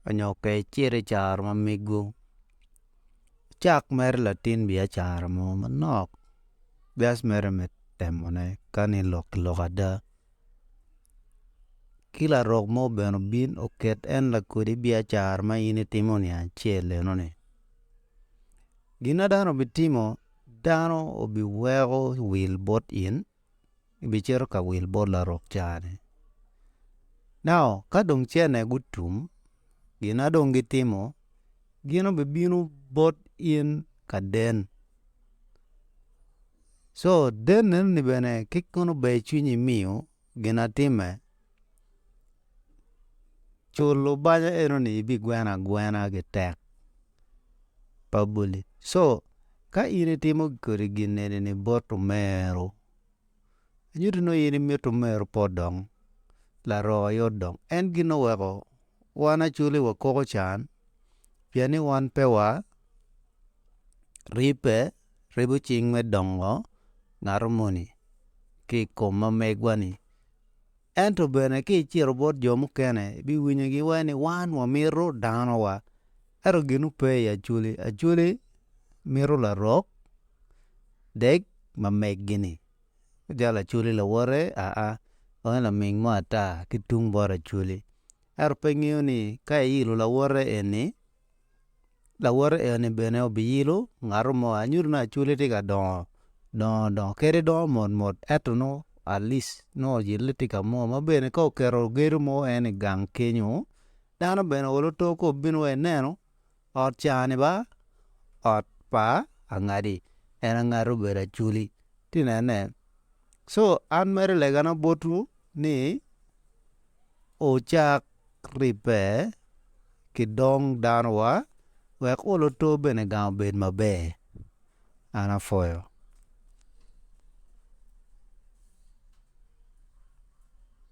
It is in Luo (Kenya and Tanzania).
Anyoke chere char mamigo. Chak mer latin biya char mo manok. Bias mere met temone kani lokada. Kila rok mo beno bin oket en la kodi biya char ma ini timoni achele noni. Gina dano bitimo, dano obi wego wil bot in, bichero ka wil bot la rok chane. Now, kadong chene gutum, gina dong gitimo, gino bibino bot in ka den. So, den ni bene kikono bay chunyi miyo, gina time, chulo banya enoni ibi gwena gitek. Pabuli. So, ka ini timo kuri ginene ni bot omyero. Nyuti no ini miet omyero podong. La roho yodong. En gino weko. Wana chuli wa koko chan. Piani wan pewa. Ribu ching me dongo. Ngarumoni. Ki koma megwani. Ento bene ki chiro bot jomu kene. Bi winye gi eni.wan wa miro dano wa. Ero ginu pe ya chuli. Achuli miro la rok. Dek ma meg gini. Jala chuli la wore. Oen la ming mo ata. Kitung bora chuli. Ero pengiyo ni. Kaya hilo la wore eni. La wore eni bene obi hilo. Ngarumo anyur na chuli tika don. Don. Kere don mod. Eto no. At least. No jili tika mo. Ma bene ko kero gero mo eni gang kenyo. Dano bene oloto ko binwe neno. Ot chani ba. Ot pa. Angadi. Ena ngaru bera chuli. Tinene. So, an mere legana botu ni. Ochak ribe. Ki dong dano wa. Wek oloto bene gang bed mabe. Ana foyo.